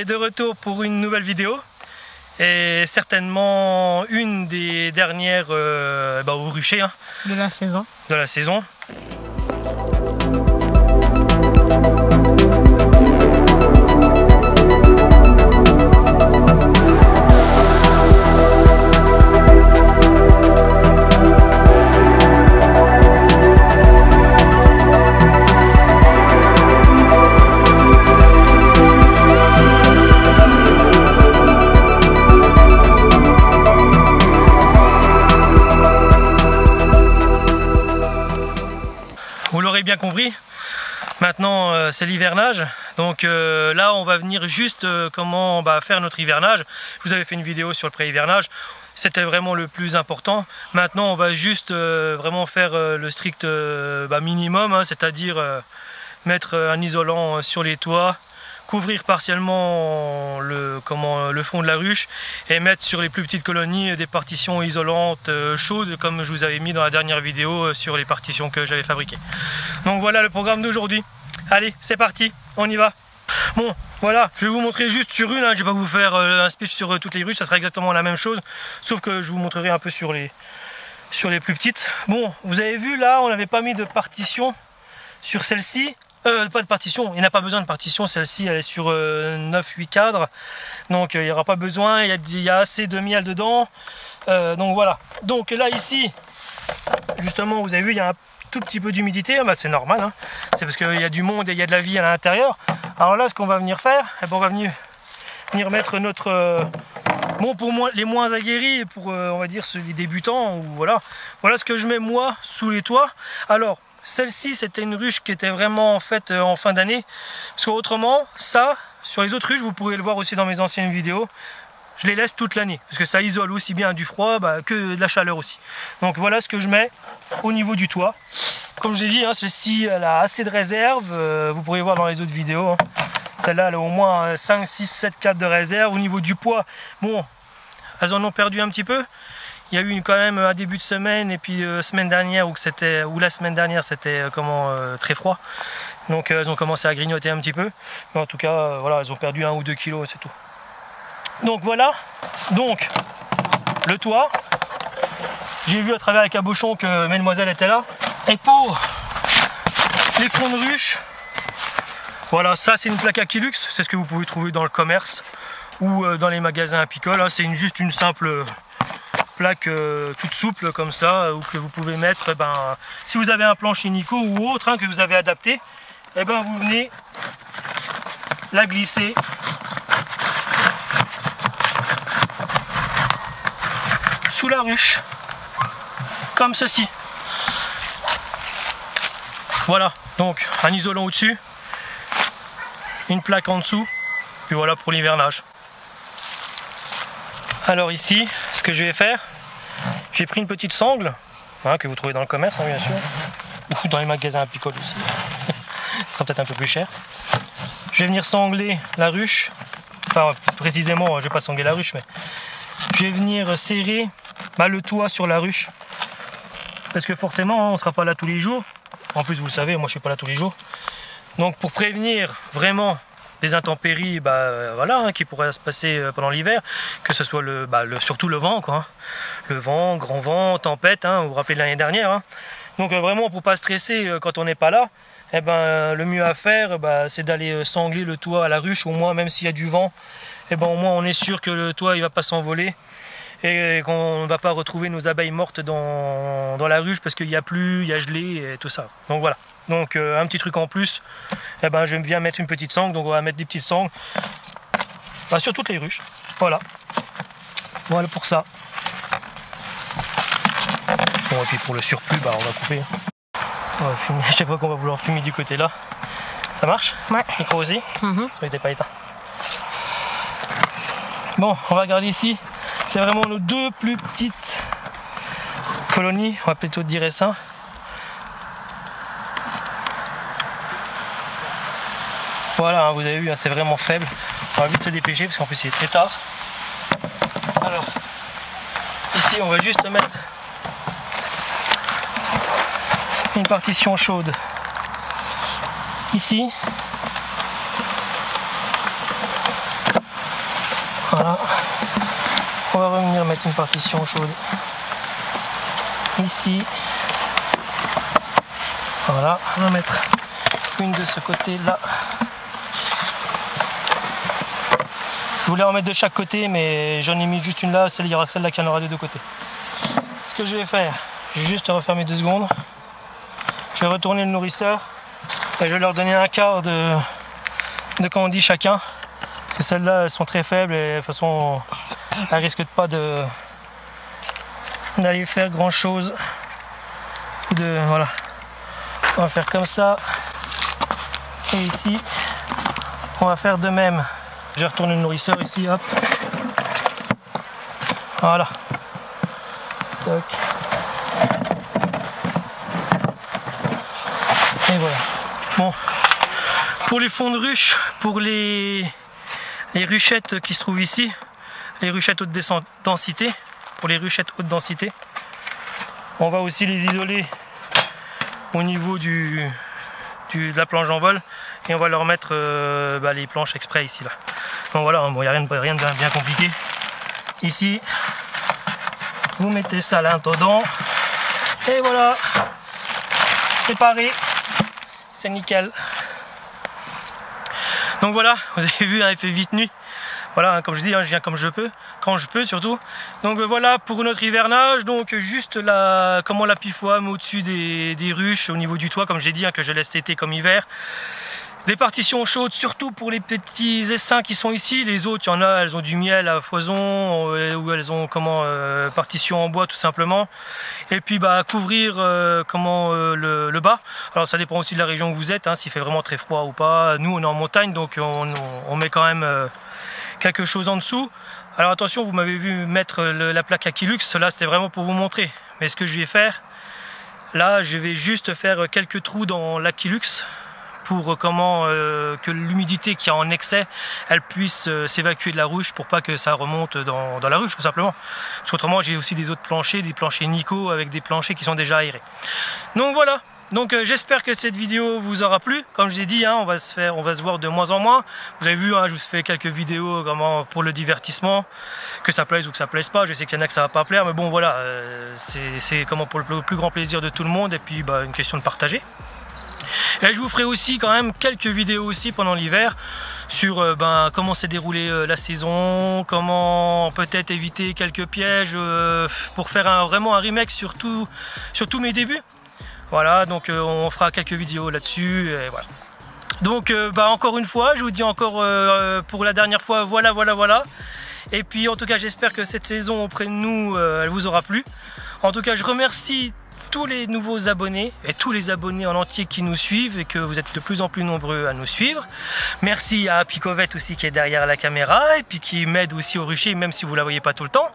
est de retour pour une nouvelle vidéo et certainement une des dernières au rucher hein, de la saison. Vous l'aurez bien compris, maintenant c'est l'hivernage, donc là on va venir juste comment faire notre hivernage. Je vous avais fait une vidéo sur le pré-hivernage, c'était vraiment le plus important. Maintenant on va juste vraiment faire le strict minimum, hein, c'est-à-dire mettre un isolant sur les toits, couvrir partiellement le fond de la ruche et mettre sur les plus petites colonies des partitions isolantes chaudes comme je vous avais mis dans la dernière vidéo sur les partitions que j'avais fabriquées. Donc voilà le programme d'aujourd'hui. Allez, c'est parti, on y va. Bon, voilà, je vais vous montrer juste sur une, hein, je vais pas vous faire un speech sur toutes les ruches, ça sera exactement la même chose, sauf que je vous montrerai un peu sur les plus petites. Bon, vous avez vu là, on n'avait pas mis de partition sur celle-ci. Pas de partition, il n'y a pas besoin de partition, celle-ci elle est sur 9-8 cadres, donc il n'y aura pas besoin, il y a assez de miel dedans, donc voilà. Donc là ici, justement vous avez vu il y a un tout petit peu d'humidité, c'est normal, hein. C'est parce qu'il y a du monde et il y a de la vie à l'intérieur. Alors là ce qu'on va venir faire, on va venir mettre notre... pour moi, les moins aguerris, pour on va dire les débutants, ou voilà ce que je mets moi sous les toits. Alors celle-ci c'était une ruche qui était vraiment faite en fin d'année, parce qu'autrement ça, sur les autres ruches, vous pourrez le voir aussi dans mes anciennes vidéos, je les laisse toute l'année, parce que ça isole aussi bien du froid que de la chaleur aussi. Donc voilà ce que je mets au niveau du toit. Comme je l'ai dit, hein, celle-ci elle a assez de réserve, vous pourrez voir dans les autres vidéos, hein. Celle-là elle a au moins 5, 6, 7 cadres de réserve. Au niveau du poids, bon, elles en ont perdu un petit peu. Il y a eu quand même un début de semaine et puis semaine dernière ou la semaine dernière c'était très froid. Donc elles ont commencé à grignoter un petit peu. Mais en tout cas, voilà, elles ont perdu 1 ou 2 kilos, c'est tout. Donc voilà, donc le toit. J'ai vu à travers les cabochons que Mesdemoiselles étaient là. Et pour les fonds de ruche, voilà, ça c'est une plaque Aquilux, c'est ce que vous pouvez trouver dans le commerce ou dans les magasins apicoles, hein. C'est juste une simple plaque toute souple comme ça, ou que vous pouvez mettre, si vous avez un plancher Nico ou autre, hein, que vous avez adapté, vous venez la glisser sous la ruche, comme ceci. Voilà, donc un isolant au-dessus, une plaque en dessous, puis voilà pour l'hivernage. Alors ici, ce que je vais faire, j'ai pris une petite sangle, hein, que vous trouvez dans le commerce, hein, bien sûr, ou dans les magasins apicoles aussi. Ce sera peut-être un peu plus cher. Je vais venir sangler la ruche, enfin précisément, je ne vais pas sangler la ruche, mais je vais venir serrer le toit sur la ruche, parce que forcément, hein, on ne sera pas là tous les jours. En plus, vous le savez, moi je ne suis pas là tous les jours. Donc pour prévenir vraiment des intempéries qui pourraient se passer pendant l'hiver, que ce soit surtout le vent, quoi, hein. Le vent, grand vent, tempête, hein, vous vous rappelez de l'année dernière, hein. Donc vraiment pour pas stresser quand on n'est pas là, le mieux à faire c'est d'aller sangler le toit à la ruche, au moins même s'il y a du vent, au moins on est sûr que le toit il va pas s'envoler et qu'on ne va pas retrouver nos abeilles mortes dans la ruche parce qu'il y a plu, il y a gelé et tout ça. Donc voilà. Donc un petit truc en plus, je viens mettre une petite sangle, donc on va mettre des petites sangles sur toutes les ruches. Voilà pour ça. Bon, et puis pour le surplus, on va couper. On va fumer. Je sais pas qu'on va vouloir fumer du côté là. Ça marche? Ouais. Micro aussi? Ça n'était pas éteint. Bon, on va regarder ici. C'est vraiment nos deux plus petites colonies, on va plutôt dire ça. Voilà, vous avez vu, c'est vraiment faible. On va vite se dépêcher parce qu'en plus il est très tard. Alors, ici on va juste mettre une partition chaude ici. Voilà. On va revenir mettre une partition chaude ici. Voilà, on va mettre une de ce côté là. Je voulais en mettre de chaque côté, mais j'en ai mis juste une là, il y aura que celle-là qui en aura de deux côtés. Ce que je vais faire, je vais juste refermer 2 secondes. Je vais retourner le nourrisseur et je vais leur donner un quart de quand on dit chacun. Parce que celles-là, elles sont très faibles et de toute façon, elles risquent pas d'aller faire grand chose. Voilà. On va faire comme ça. Et ici, on va faire de même. Je vais retourner le nourrisseur ici, hop. Voilà. Toc. Et voilà. Bon. Pour les fonds de ruche, pour les ruchettes qui se trouvent ici, les ruchettes haute densité, pour les ruchettes haute densité, on va aussi les isoler au niveau de la planche en vol et on va leur mettre les planches exprès ici là. Donc voilà, bon, il n'y a rien de bien compliqué. Ici, vous mettez ça là dedans et voilà, séparé, c'est nickel. Donc voilà, vous avez vu, il fait vite nuit. Voilà, comme je dis, je viens comme je peux, quand je peux surtout. Donc voilà pour notre hivernage. Donc juste comment la pifoine au-dessus des ruches, au niveau du toit, comme j'ai dit, que je laisse été comme hiver. Des partitions chaudes, surtout pour les petits essaims qui sont ici. Les autres, il y en a, elles ont du miel à foison, ou elles ont partition en bois tout simplement. Et puis couvrir le bas. Alors ça dépend aussi de la région où vous êtes, s'il fait vraiment très froid ou pas. Nous on est en montagne, donc on met quand même quelque chose en dessous. Alors attention, vous m'avez vu mettre la plaque Aquilux, là c'était vraiment pour vous montrer. Mais ce que je vais faire, là je vais juste faire quelques trous dans l'Aquilux pour que l'humidité qui est en excès, elle puisse s'évacuer de la ruche pour pas que ça remonte dans la ruche tout simplement. Parce qu'autrement j'ai aussi des autres planchers, des planchers Nico avec des planchers qui sont déjà aérés. Donc voilà. Donc j'espère que cette vidéo vous aura plu. Comme je l'ai dit, on va se voir de moins en moins. Vous avez vu, je vous fais quelques vidéos pour le divertissement, que ça plaise ou que ça plaise pas. Je sais qu'il y en a que ça va pas plaire, mais bon voilà, c'est pour le plus grand plaisir de tout le monde et puis une question de partager. Et je vous ferai aussi quand même quelques vidéos aussi pendant l'hiver sur comment s'est déroulée la saison, comment peut-être éviter quelques pièges pour faire vraiment un remake sur tous mes débuts. Voilà, donc on fera quelques vidéos là-dessus, et voilà. Donc encore une fois, je vous dis encore pour la dernière fois, voilà. Et puis en tout cas, j'espère que cette saison auprès de nous, elle vous aura plu. En tout cas, je remercie tous les nouveaux abonnés et tous les abonnés en entier qui nous suivent et que vous êtes de plus en plus nombreux à nous suivre. Merci à Picovette aussi qui est derrière la caméra et puis qui m'aide aussi au rucher, même si vous la voyez pas tout le temps.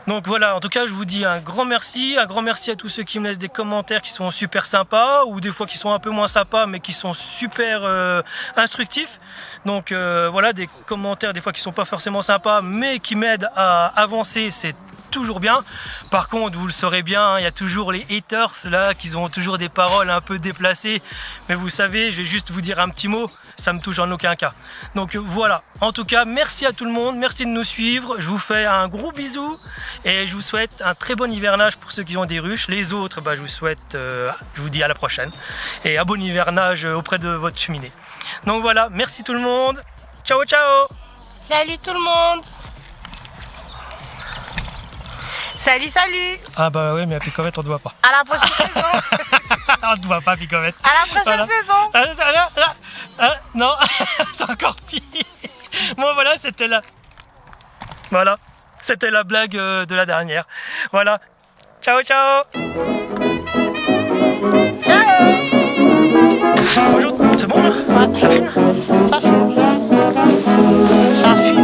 Donc voilà, en tout cas je vous dis un grand merci à tous ceux qui me laissent des commentaires qui sont super sympas ou des fois qui sont un peu moins sympas mais qui sont super instructifs. Donc voilà, des commentaires des fois qui sont pas forcément sympas mais qui m'aident à avancer, c'est toujours bien. Par contre, vous le saurez bien, il y a toujours les haters là qui ont toujours des paroles un peu déplacées, mais vous savez, je vais juste vous dire un petit mot, ça me touche en aucun cas. Donc voilà, en tout cas merci à tout le monde, merci de nous suivre, je vous fais un gros bisou et je vous souhaite un très bon hivernage pour ceux qui ont des ruches. Les autres, je vous souhaite, je vous dis à la prochaine et un bon hivernage auprès de votre cheminée. Donc voilà, merci tout le monde, ciao ciao. Salut tout le monde. Salut. Ah bah ouais, mais à Picovette on ne voit pas. À la prochaine saison. On ne voit pas Picovette. À la prochaine saison. Non, c'est encore pire. Bon voilà, c'était la... Voilà, c'était la blague de la dernière. Voilà, ciao. Ciao. Bonjour, c'est bon là? Ouais. Ça filme? Ça filme.